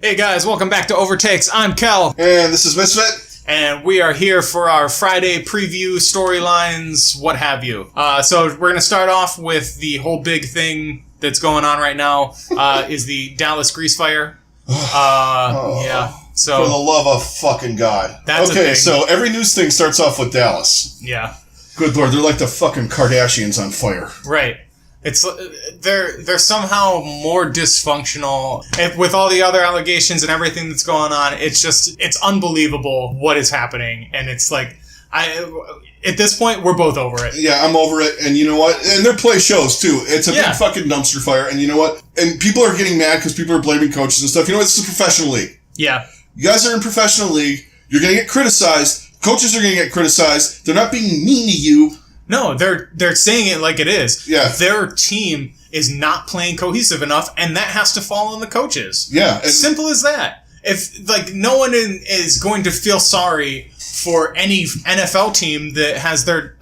Hey guys, welcome back to Overtakes. I'm Kel. And this is Misfit. And we are here for our Friday preview, storylines, what have you. So we're going to start off with the whole big thing that's going on right now, is the Dallas grease fire. Yeah. So for the love of fucking God. That's okay, so every news thing starts off with Dallas. Yeah. Good Lord, they're like the fucking Kardashians on fire. Right. It's they're somehow more dysfunctional with all the other allegations and everything that's going on. It's unbelievable what is happening, and it's like at this point we're both over it. Yeah, I'm over it, and you know what? And their play shows too. It's a big fucking dumpster fire, and you know what? And people are getting mad because people are blaming coaches and stuff. You know what? This is a professional league. Yeah, you guys are in professional league. You're gonna get criticized. Coaches are gonna get criticized. They're not being mean to you. No, they're saying it like it is. Yeah. Their team is not playing cohesive enough, and that has to fall on the coaches. Yeah. Simple as that. If, no one is going to feel sorry for any NFL team that has their...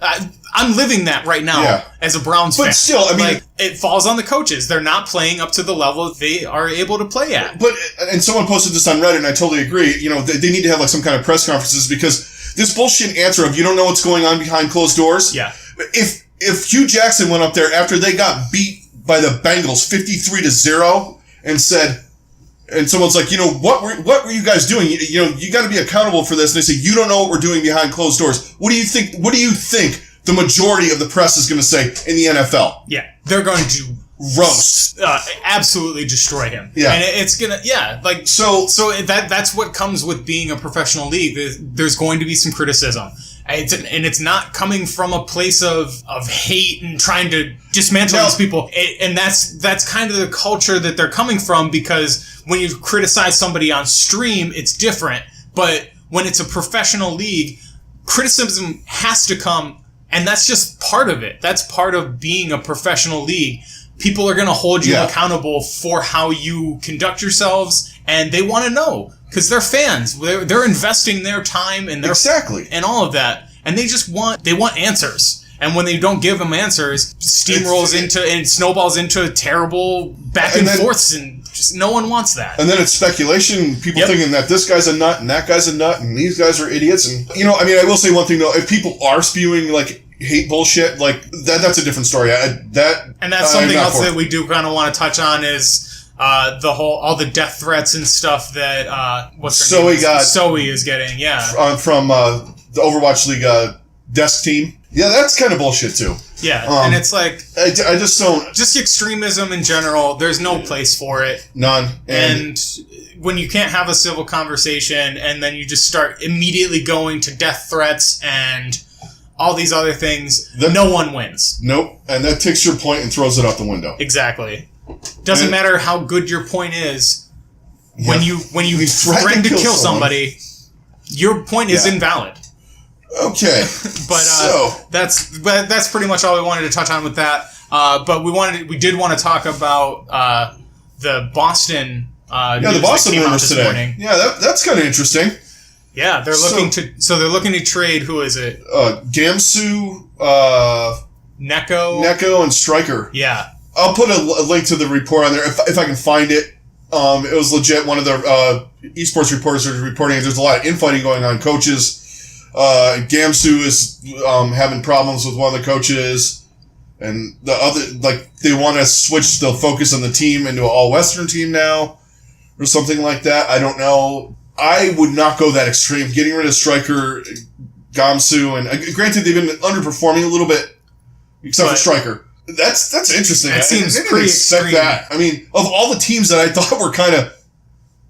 I'm living that right now as a Browns fan. But still, I mean... it falls on the coaches. They're not playing up to the level they are able to play at. And someone posted this on Reddit, and I totally agree. You know, they need to have some kind of press conferences because... This bullshit answer of you don't know what's going on behind closed doors. Yeah. If Hugh Jackson went up there after they got beat by the Bengals 53-0 and said, and someone's like, what were you guys doing? You got to be accountable for this. And they say, you don't know what we're doing behind closed doors. What do you think the majority of the press is going to say in the NFL? Yeah. They're going to roast, absolutely destroy him. Yeah, and it's gonna, so that's what comes with being a professional league. There's going to be some criticism, and it's not coming from a place of hate and trying to dismantle these people. And that's kind of the culture that they're coming from, because when you criticize somebody on stream, it's different. But when it's a professional league, criticism has to come, and that's just part of it. That's part of being a professional league. People are going to hold you accountable for how you conduct yourselves, and they want to know because they're fans. They're investing their time and their and all of that, and they want answers. And when they don't give them answers, it snowballs into terrible back and forths, and just no one wants that. And then it's speculation. People thinking that this guy's a nut and that guy's a nut and these guys are idiots. And I will say one thing though: if people are spewing hate bullshit, that's a different story. And that's something else that we do kind of want to touch on is all the death threats and stuff that Zoe is getting. Yeah, from the Overwatch League desk team. Yeah, that's kind of bullshit too. Yeah, and it's like I just don't. Just extremism in general. There's no place for it. None. And when you can't have a civil conversation, and then you just start immediately going to death threats and all these other things, no one wins. Nope. And that takes your point and throws it out the window. Exactly. Doesn't matter how good your point is. When you threaten to kill somebody, your point is invalid. Okay. But that's pretty much all we wanted to touch on with that. But we did want to talk about the Boston the Boston rumors today. Morning. Yeah, that's kind of interesting. Yeah, they're looking to trade. Who is it? Gamsu, Neko, and Stryker. Yeah, I'll put a link to the report on there if I can find it. It was legit. One of the esports reporters was reporting. There's a lot of infighting going on. Coaches. Gamsu is having problems with one of the coaches, and the other they want to switch the focus on the team into an all-Western team now, or something like that. I don't know. I would not go that extreme. Getting rid of Stryker, Gamsu, and granted they've been underperforming a little bit, except for Stryker. That's interesting. That seems pretty extreme. That. I mean, of all the teams that I thought were kind of,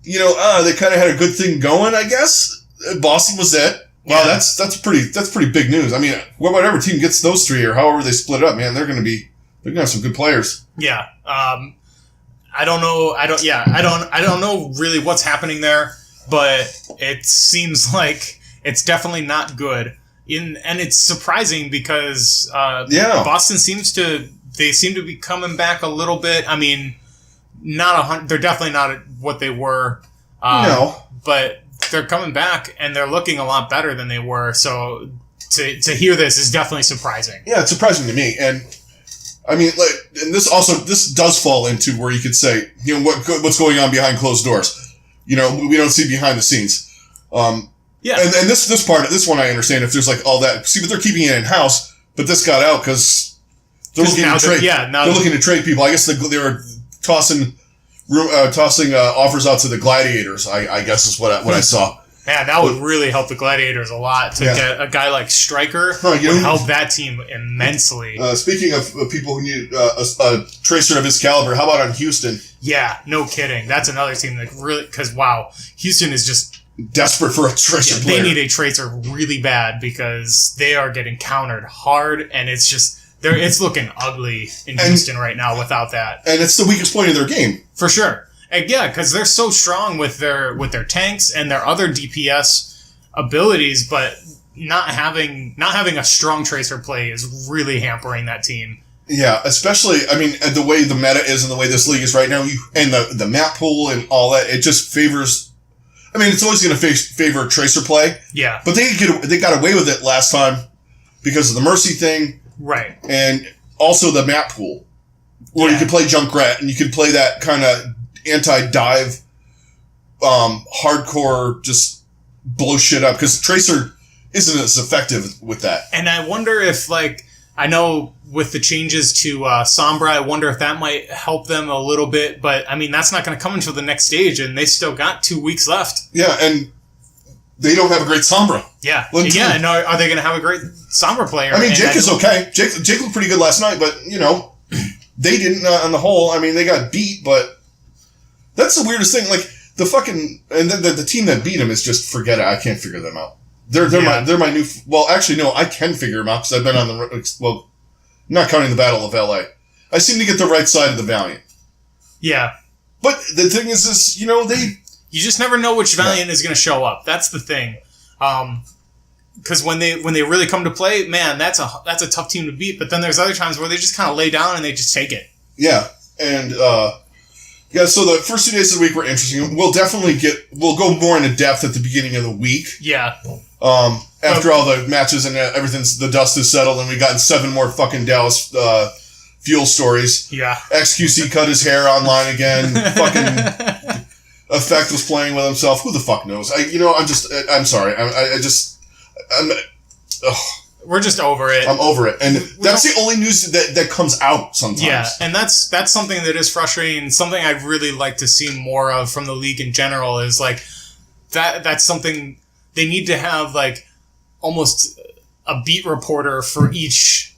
they kind of had a good thing going. I guess Boston was it. Wow, that's pretty big news. I mean, whatever team gets those three or however they split it up, man, they're gonna have some good players. Yeah. I don't know. I don't know really what's happening there. But it seems like it's definitely not good. And it's surprising because Boston seem to be coming back a little bit. I mean, they're definitely not what they were. No. But they're coming back and they're looking a lot better than they were. So to hear this is definitely surprising. Yeah, it's surprising to me. And I mean, and this does fall into where you could say, what's going on behind closed doors. You know, we don't see behind the scenes. Yeah. And this one I understand if there's like all that. See, but they're keeping it in house. But this got out because they're looking to trade. They're looking to trade people. I guess they were tossing offers out to the Gladiators. I guess is what I saw. Man, that would really help the Gladiators a lot to get a guy like Stryker. Would help that team immensely. Speaking of people who need a tracer of his caliber, how about on Houston? Yeah, no kidding. That's another team that really, because wow, Houston is just desperate for a tracer player. They need a tracer really bad because they are getting countered hard, and it's just it's looking ugly in Houston right now without that. And it's the weakest point of their game for sure. And yeah, because they're so strong with their tanks and their other DPS abilities, but not having a strong tracer play is really hampering that team. Yeah, especially, I mean, the way the meta is and the way this league is right now, and the map pool and all that, it just favors. I mean, it's always going to favor tracer play. Yeah. But they got away with it last time because of the Mercy thing. Right. And also the map pool. Where you could play Junkrat and you could play that kind of anti-dive, hardcore, just blow shit up. Because tracer isn't as effective with that. And I wonder if, like, I know with the changes to Sombra, I wonder if that might help them a little bit. But, I mean, that's not going to come until the next stage, and they still got 2 weeks left. Yeah, and they don't have a great Sombra. Yeah. And are they going to have a great Sombra player? I mean, Jake is okay. Jake looked pretty good last night, but, you know, they didn't on the whole. I mean, they got beat, but that's the weirdest thing. Like, the fucking... And then the team that beat him is just, forget it. I can't figure them out. They're my new... Well, actually, no, I can figure them out because I've been on the... Well, not counting the Battle of L.A. I seem to get the right side of the Valiant. Yeah. But the thing is, you know, they... You just never know which Valiant is going to show up. That's the thing. Because when they really come to play, man, that's a tough team to beat. But then there's other times where they just kind of lay down and they just take it. Yeah. And, so the first 2 days of the week were interesting. We'll go more into depth at the beginning of the week. Yeah. After all the matches and the dust is settled and we got 7 more fucking Dallas fuel stories. Yeah. XQC cut his hair online again. Fucking Effect was playing with himself. Who the fuck knows? I'm sorry. We're just over it. I'm over it. And that's the only news that comes out sometimes. Yeah, and that's something that is frustrating, and something I'd really like to see more of from the league in general is like that's something they need to have, like almost a beat reporter for each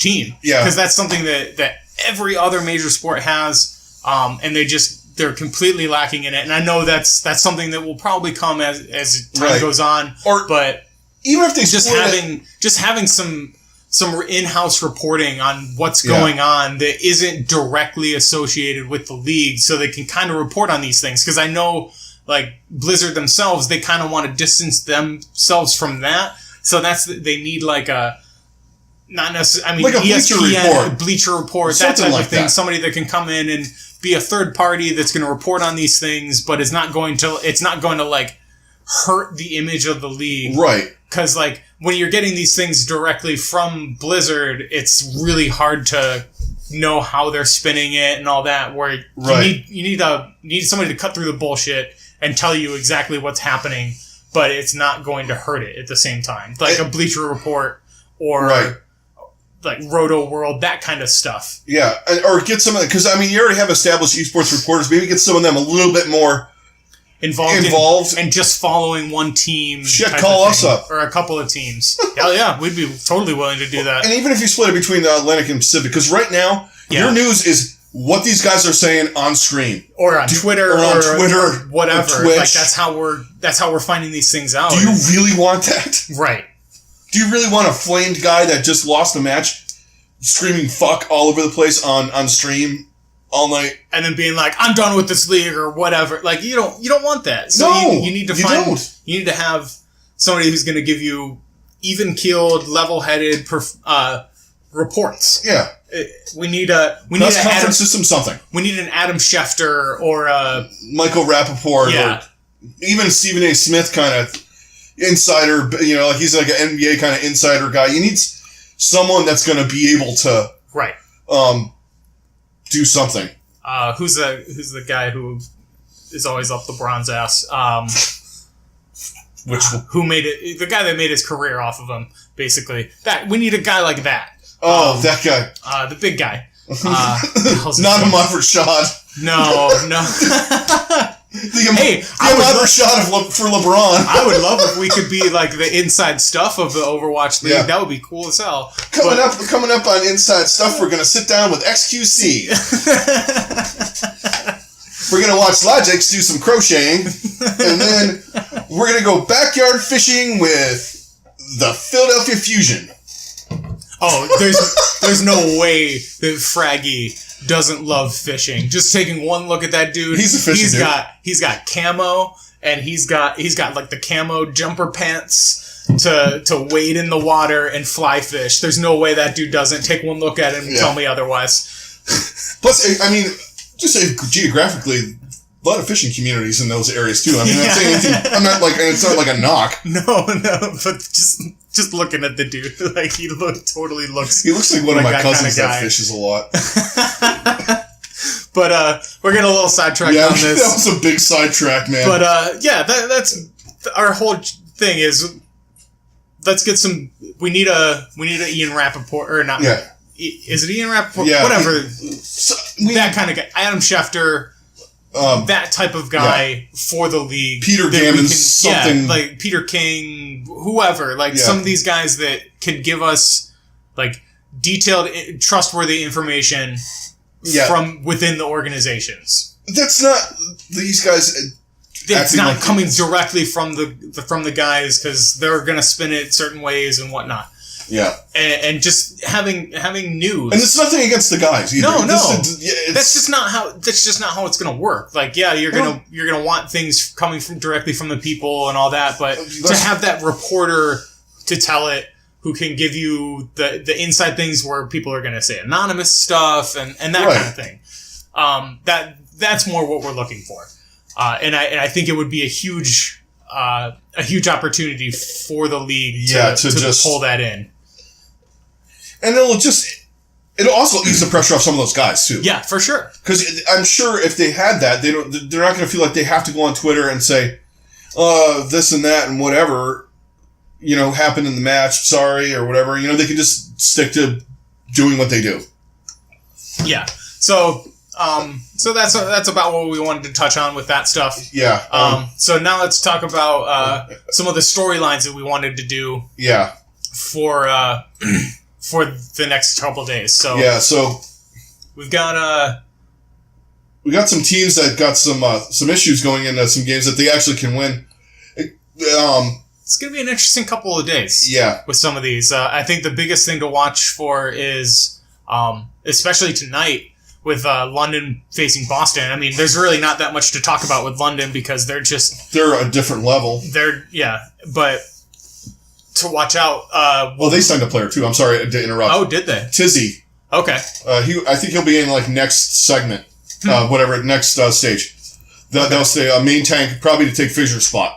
team. Yeah. Because that's something that every other major sport has, and they're completely lacking in it. And I know that's something that will probably come as time goes on. But even if they just having some in-house reporting on what's going on that isn't directly associated with the league, so they can kind of report on these things. Because I know, like Blizzard themselves, they kind of want to distance themselves from that. So they need like a not necessarily. I mean, like ESPN, Bleacher Report, that type of thing. Somebody that can come in and be a third party that's going to report on these things, but it's not going to like hurt the image of the league, right? Because like when you're getting these things directly from Blizzard, it's really hard to know how they're spinning it and all that. Where you need somebody to cut through the bullshit and tell you exactly what's happening, but it's not going to hurt it at the same time, like a Bleacher Report or. Like Roto World, that kind of stuff. Yeah, or get some of because I mean you already have established esports reporters. Maybe get some of them a little bit more involved and just following one team. Shit, call us up or a couple of teams. Hell yeah, we'd be totally willing to do that. And even if you split it between the Atlantic and Pacific, because right now your news is what these guys are saying on stream or on Twitter or whatever. Or Twitch. Like that's how we're finding these things out. Do you really want that? Right. Do you really want a flamed guy that just lost a match screaming fuck all over the place on stream all night? And then being like, I'm done with this league or whatever. Like, you don't want that. So you need to you need to have somebody who's going to give you even-keeled, level-headed reports. Yeah. We need a conference system something. We need an Adam Schefter or a Michael Rappaport or even Stephen A. Smith kind of insider, like he's like an NBA kind of insider guy. You need someone that's going to be able to right do something. Who's the guy who is always up LeBron's ass. Who made it? The guy that made his career off of him, basically. That we need a guy like that. That guy. The big guy. Not a Ahmad Rashad. No. The Ahmad Rashad for LeBron. I would love if we could be like the inside stuff of the Overwatch League. Yeah. That would be cool as hell. Coming up on inside stuff, we're gonna sit down with XQC. We're gonna watch Logic do some crocheting, and then we're gonna go backyard fishing with the Philadelphia Fusion. Oh, there's no way that Fraggy doesn't love fishing. Just taking one look at that dude. He's a fishing dude. He's got camo, and he's got like the camo jumper pants to wade in the water and fly fish. There's no way that dude doesn't. Take one look at him and tell me otherwise. Plus, I mean, just geographically, a lot of fishing communities in those areas too. I mean, I'm not saying anything. I'm not like, and it's not like a knock. No, but just looking at the dude, like he totally looks. He looks like one of my cousins that fishes a lot. But we're getting a little sidetracked on this. That was a big sidetrack, man. But that's our whole thing is. Let's get some. We need a Ian Rappaport or not? Yeah. Is it Ian Rappaport? Yeah. Whatever. That kind of guy. Adam Schefter. That type of guy for the league. Peter Gammons, something. Yeah, like Peter King, whoever. Like some of these guys that can give us like detailed, trustworthy information from within the organizations. That's not these guys. It's not like coming directly from the guys because they're going to spin it certain ways and whatnot. Yeah, and just having news, and it's nothing against the guys either. No, that's just not how it's gonna work. Like, yeah, you're gonna want things coming from directly from the people and all that, but to have that reporter to tell it, who can give you the inside things where people are gonna say anonymous stuff and that kind of thing. That's more what we're looking for, and I think it would be a huge opportunity for the league to pull that in. And it'll also ease the pressure off some of those guys too. Yeah, for sure. Because I'm sure if they had that, they're not going to feel like they have to go on Twitter and say, this and that and whatever, happened in the match. Sorry or whatever. They can just stick to doing what they do. Yeah. So that's about what we wanted to touch on with that stuff. Yeah. So now let's talk about some of the storylines that we wanted to do. Yeah. For the next couple days. So we've got some teams that got some issues going into some games that they actually can win. It's going to be an interesting couple of days. Yeah. With some of these, I think the biggest thing to watch for is, especially tonight with London facing Boston. I mean, there's really not that much to talk about with London because they're a different level. But. To watch out. They signed a player too. I'm sorry to interrupt. Oh, did they? Tizzy. Okay. I think he'll be in like next segment, next stage. That'll stay a main tank, probably to take Fisher's spot.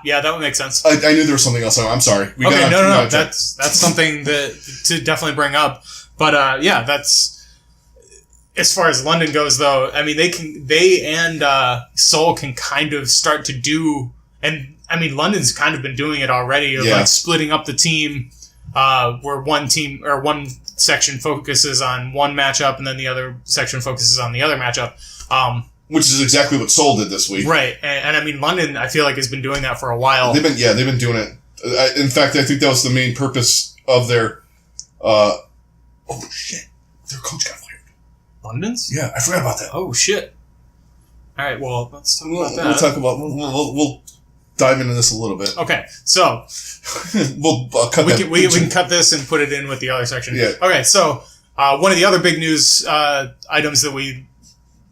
Yeah, that would make sense. I knew there was something else. I'm sorry. No. That's something to definitely bring up. But that's as far as London goes, though. I mean, they and Seoul can kind of start to do and. I mean, London's kind of been doing it already of like splitting up the team, where one team or one section focuses on one matchup and then the other section focuses on the other matchup. Which is exactly what Seoul did this week. Right. And I mean, London, I feel like has been doing that for a while. They've been doing it. In fact, I think that was the main purpose of their, their coach got fired. London's? Yeah, I forgot about that. Oh shit. All right. Well, let's talk about that. We'll talk about, we'll dive into this a little bit. Okay, so we'll cut that. We can cut this and put it in with the other section. Yeah. Okay, so one of the other big news items that we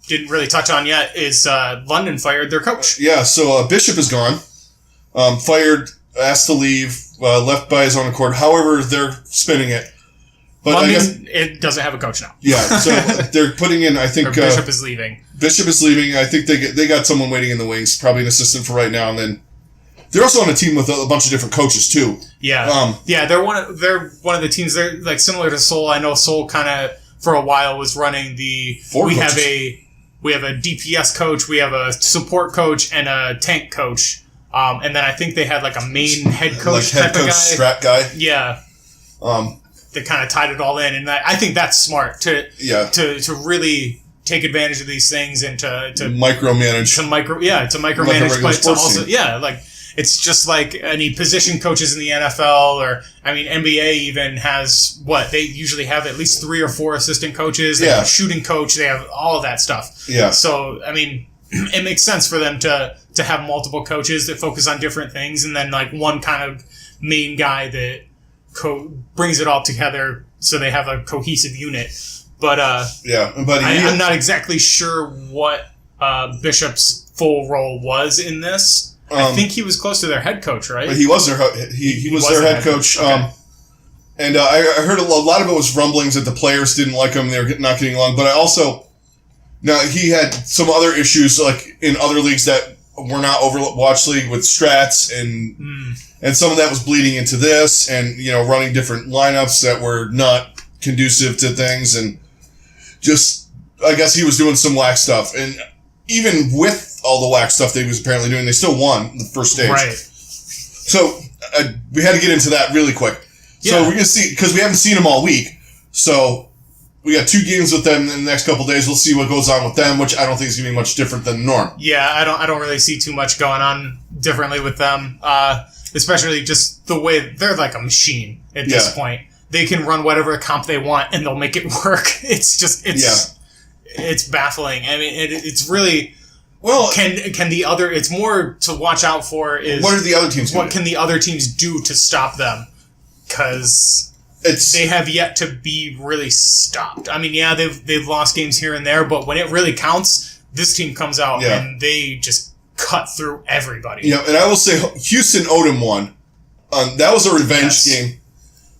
didn't really touch on yet is London fired their coach. So Bishop is gone. Fired, asked to leave, left by his own accord. However, they're spinning it. But London, it doesn't have a coach now. Yeah, so they're putting in, I think... Bishop is leaving. Bishop is leaving. I think they got someone waiting in the wings, probably an assistant for right now, and then... They're also on a team with a bunch of different coaches too. Yeah, they're one of the teams. They're like similar to Seoul. I know Seoul kind of for a while was running the. We we have a DPS coach, we have a support coach, and a tank coach. And then I think they had like a main head coach like head coach strat guy. Yeah. They kind of tied it all in, and I think that's smart to really take advantage of these things and to micromanage. To micromanage, but to also it's just like any position coaches in the NFL, or I mean NBA even has they usually have at least 3 or 4 assistant coaches. They have a shooting coach. They have all of that stuff. Yeah. So I mean, it makes sense for them to have multiple coaches that focus on different things, and then like one kind of main guy that brings it all together so they have a cohesive unit. But I'm not exactly sure what Bishop's full role was in this. I think he was close to their head coach, right? He was their he was their head coach. Okay. And I heard a lot of it was rumblings that the players didn't like him; they were not getting along. But he had some other issues like in other leagues that were not Overwatch League with strats, and some of that was bleeding into this, and running different lineups that were not conducive to things, and just I guess he was doing some whack stuff, and even with all the whack stuff that he was apparently doing, they still won the first stage. Right. So we had to get into that really quick. So we're gonna see, because we haven't seen them all week. So we got 2 games with them in the next couple of days. We'll see what goes on with them, which I don't think is gonna be much different than norm. Yeah, I don't really see too much going on differently with them. Especially just the way they're like a machine at this point. They can run whatever comp they want and they'll make it work. It's baffling. I mean, it's really. Well, can the other? It's more to watch out for. Is what are the other teams doing? What can the other teams do to stop them? Because they have yet to be really stopped. I mean, yeah, they've lost games here and there, but when it really counts, this team comes out and they just cut through everybody. Yeah, and I will say Houston Odom won. That was a revenge game,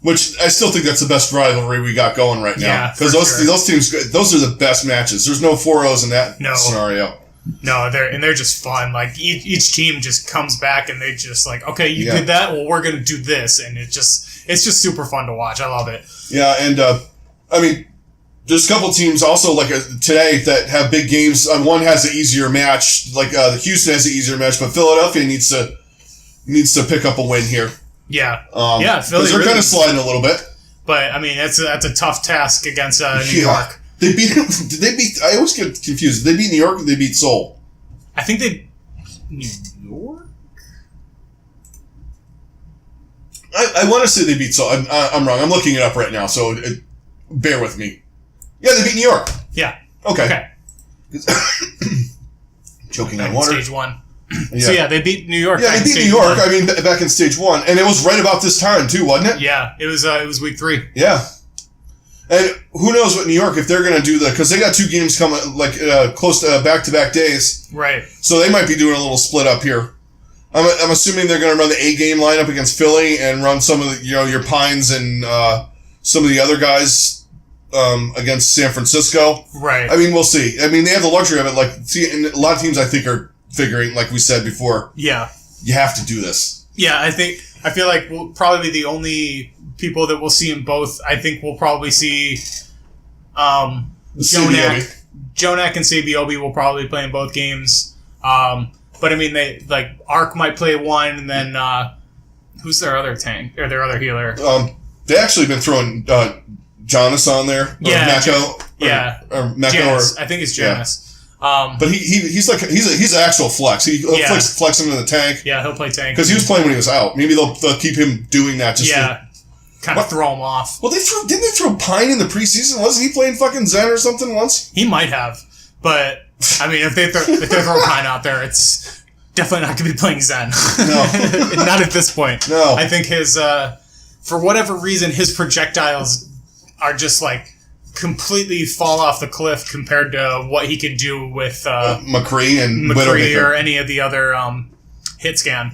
which I still think that's the best rivalry we got going right now. Because those teams, those are the best matches. There's no 4-0s in that scenario. No, they're just fun. Like each team just comes back and they just like, okay, you did that. Well, we're gonna do this, and it's just super fun to watch. I love it. Yeah, and I mean, there's a couple teams also like today that have big games. One has an easier match, like Houston has an easier match, but Philadelphia needs to pick up a win here. Yeah, Philly, because they're kind of sliding a little bit. But I mean, that's a tough task against New York. They beat. Did they beat? I always get confused. Did they beat New York or did they beat Seoul? I think they New York. I want to say they beat Seoul. I'm wrong. I'm looking it up right now, so bear with me. Yeah, they beat New York. Yeah. Okay. Choking on water. Stage 1. So they beat New York. Yeah, they beat New York. I mean, back in stage 1, and it was right about this time too, wasn't it? Yeah, it was week 3. Yeah. And who knows what New York, if they're going to do because they got 2 games coming, close to back-to-back days. Right. So they might be doing a little split up here. I'm assuming they're going to run the A-game lineup against Philly and run some of the, your Pines and some of the other guys against San Francisco. Right. I mean, we'll see. I mean, they have the luxury of it. And a lot of teams, I think, are figuring, like we said before. Yeah. You have to do this. Yeah, I feel like we'll probably be the only people that we'll see in both. I think we'll probably see Jonak and Sabiobi will probably play in both games. But I mean, they Arc might play one, and then who's their other tank or their other healer? They actually been throwing Jonas on there. Or Mako. Or Mako. Janus. I think it's Janus. But he's an actual flex. He'll flex him in the tank. Yeah, he'll play tank because he was playing when he was out. Maybe they'll keep him doing that. Just kind of throw him off. Well, didn't they throw Pine in the preseason? Wasn't he playing fucking Zen or something once? He might have, but I mean, if they throw Pine out there, it's definitely not going to be playing Zen. No, not at this point. No, I think his for whatever reason his projectiles are just completely fall off the cliff compared to what he could do with McCree or any of the other hit scan.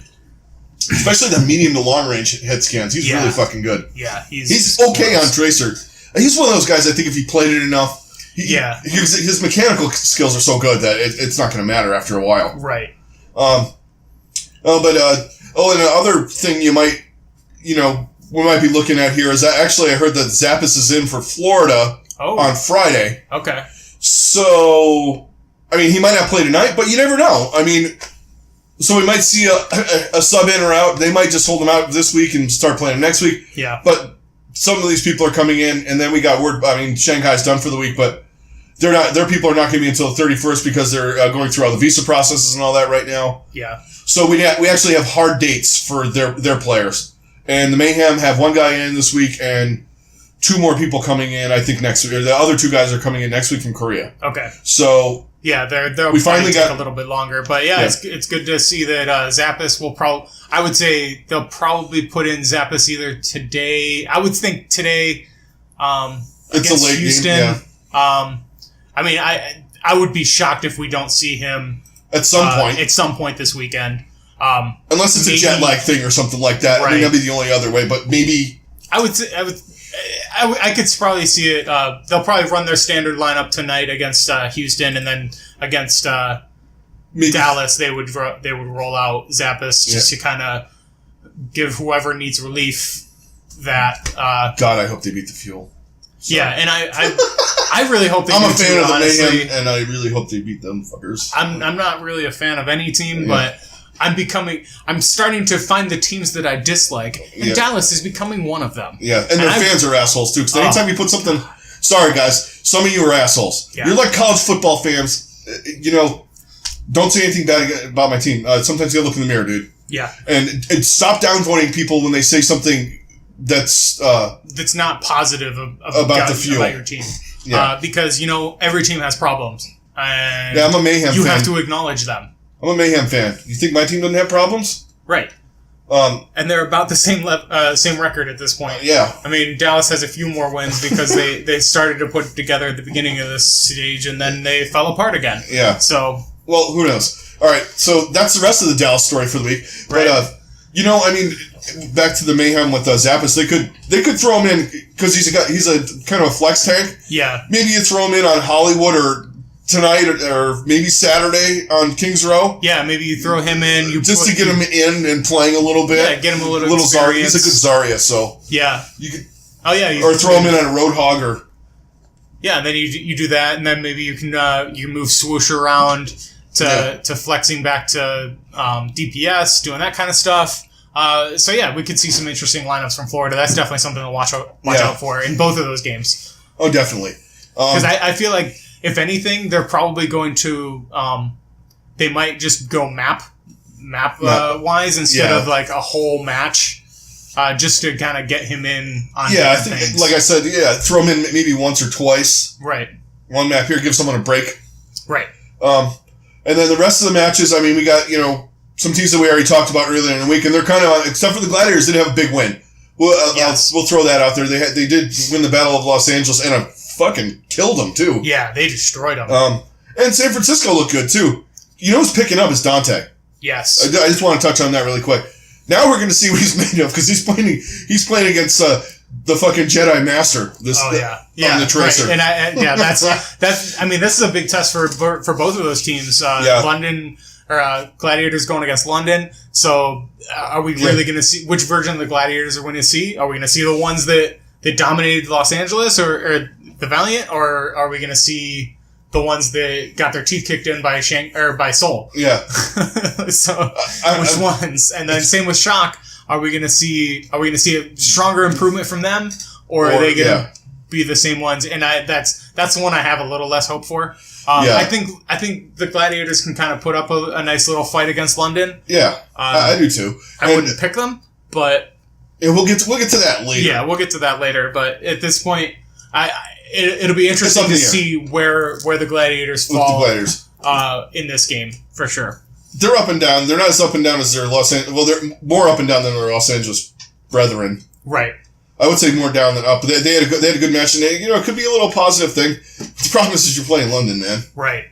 Especially the medium to long range hit scans. He's really fucking good. Yeah, he's okay on Tracer. He's one of those guys I think if he played it enough, his mechanical skills are so good that it's not going to matter after a while. Right. And another thing we might be looking at here is that actually I heard that Zappis is in for Florida on Friday. Okay. So I mean, he might not play tonight, but you never know. I mean, so we might see a sub in or out. They might just hold him out this week and start playing him next week. Yeah. But some of these people are coming in, and then we got word. I mean, Shanghai's done for the week, but they're not. Their people are not going to be until the 31st because they're going through all the visa processes and all that right now. Yeah. So we actually have hard dates for their players, and the Mayhem have one guy in this week and 2 more people coming in. I think next week. Or the other 2 guys are coming in next week from Korea. Okay. So. Yeah, they'll finally take a little bit longer, but yeah. It's good to see that Zappis will I would say they'll probably put in Zappis either today. I would think today It's against a late Houston. game, yeah. I mean, I would be shocked if we don't see him at some point. At some point this weekend, unless it's a jet lag thing or something like that. Right. I mean, that'd be the only other way. But maybe I could probably see it. They'll probably run their standard lineup tonight against Houston, and then against Dallas, they would roll out Zappis just to kind of give whoever needs relief that. God, I hope they beat the Fuel. So. Yeah, and I really hope they. I'm do a fan too, of the honestly. Mayhem, and I really hope they beat them fuckers. I'm not really a fan of any team, but I'm starting to find the teams that I dislike, and Dallas is becoming one of them. Yeah, and their fans are assholes too, because anytime you put something... Sorry, guys. Some of you are assholes. Yeah. You're like college football fans. You know, don't say anything bad about my team. Sometimes you gotta look in the mirror, dude. Yeah. And stop downvoting people when they say something that's not positive about the Fuel. About your team. Yeah. Because, you know, every team has problems. And I'm a Mayhem fan. You have to acknowledge them. I'm a Mayhem fan. You think my team doesn't have problems? Right. And they're about the same record at this point. Yeah. I mean, Dallas has a few more wins because they started to put it together at the beginning of this stage, and then they fell apart again. Yeah. So. Well, who knows? All right. So that's the rest of the Dallas story for the week. Right. But you know, I mean, back to the Mayhem with Zappis, they could throw him in because he's a kind of a flex tank. Yeah. Maybe you throw him in on Hollywood or tonight or maybe Saturday on Kings Row. Yeah, maybe you throw him in. Just to get him in and playing a little bit. Yeah, get him a little Zarya. He's a good Zarya, so. Yeah. You could. Oh, yeah. Or throw him in on a Roadhog or. Yeah, and then you do that, and then maybe you can move Swoosh around to flexing back to DPS, doing that kind of stuff. So yeah, we could see some interesting lineups from Florida. That's definitely something to watch out for in both of those games. Oh, definitely. Because I feel like, if anything, they're probably going to, they might just go map wise instead of like a whole match, just to kind of get him in on I think, things. Like I said, throw him in maybe once or twice. Right. One map here, give someone a break. Right. And then the rest of the matches, I mean, we got, some teams that we already talked about earlier in the week, and they're kind of, except for the Gladiators, didn't have a big win. We'll throw that out there. They did win the Battle of Los Angeles, and fucking killed them, too. Yeah, they destroyed them. And San Francisco looked good, too. You know who's picking up is Dante. Yes. I just want to touch on that really quick. Now we're going to see what he's made of, because he's playing against the fucking Jedi Master. On the Tracer. Right. And that's. I mean, this is a big test for both of those teams. London or Gladiators going against London. So, are we really going to see which version of the Gladiators are we going to see? Are we going to see the ones that dominated Los Angeles or the Valiant, or are we going to see the ones that got their teeth kicked in by by Seoul? Yeah. So, which ones? And then same with Shock. Are we going to see a stronger improvement from them, or are they going to be the same ones? And that's the one I have a little less hope for. I think the Gladiators can kind of put up a nice little fight against London. Yeah, I do too. I wouldn't pick them, but we'll get to that later. Yeah, we'll get to that later. But at this point, it'll be interesting to see where the Gladiators fall in this game for sure. They're up and down. They're not as up and down as their they're more up and down than their Los Angeles brethren. Right. I would say more down than up. But they had a good match, and it could be a little positive thing. The problem is you're playing London, man. Right.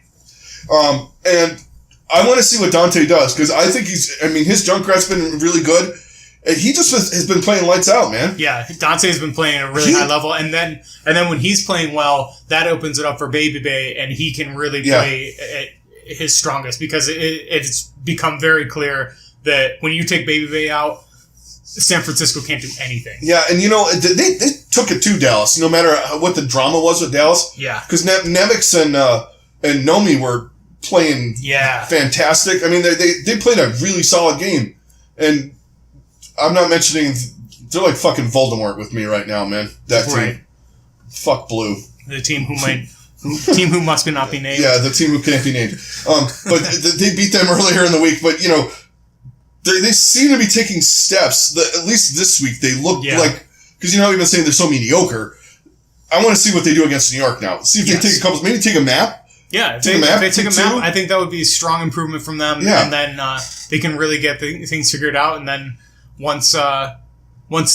And I want to see what Dante does, because I think his Junkrat's been really good. He just has been playing lights out, man. Yeah, Dante's been playing at a really high level, and then when he's playing well, that opens it up for Baby Bay, and he can really play at his strongest, because it's become very clear that when you take Baby Bay out, San Francisco can't do anything. Yeah, and they took it to Dallas, no matter what the drama was with Dallas. Yeah, because Nemix and Nomi were playing fantastic. I mean, they played a really solid game. And I'm not mentioning... They're like fucking Voldemort with me right now, man. That team. Right. Fuck blue. The team who must not be named. Yeah, the team who can't be named. But they beat them earlier in the week. But, you know, they seem to be taking steps. At least this week, they look like... Because you know how we've been saying they're so mediocre. I want to see what they do against New York now. See if they take a couple... Maybe take a map. Yeah, if they take a map, I think that would be a strong improvement from them. Yeah. And then they can really get things figured out. And then once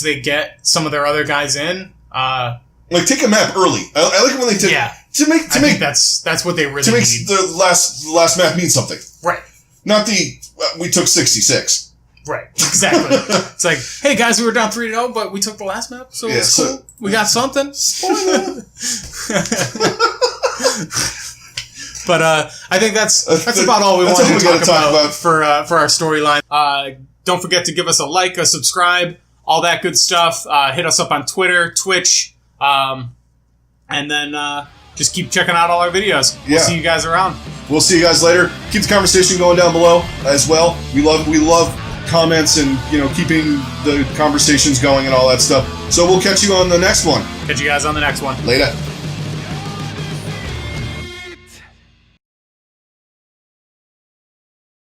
they get some of their other guys in... like, take a map early. I like it when they take... Yeah. I think that's what they really need. To make the last map mean something. Right. Not we took 66. Right. Exactly. It's like, hey, guys, we were down 3-0, but we took the last map, so it's cool. We got something. Spoiler. But I think that's about all we wanted to talk about for our storyline. Don't forget to give us a like, a subscribe, all that good stuff. Hit us up on Twitter, Twitch, and then just keep checking out all our videos. We'll see you guys around. We'll see you guys later. Keep the conversation going down below as well. We love comments and, you know, keeping the conversations going and all that stuff. So we'll catch you on the next one. Catch you guys on the next one. Later.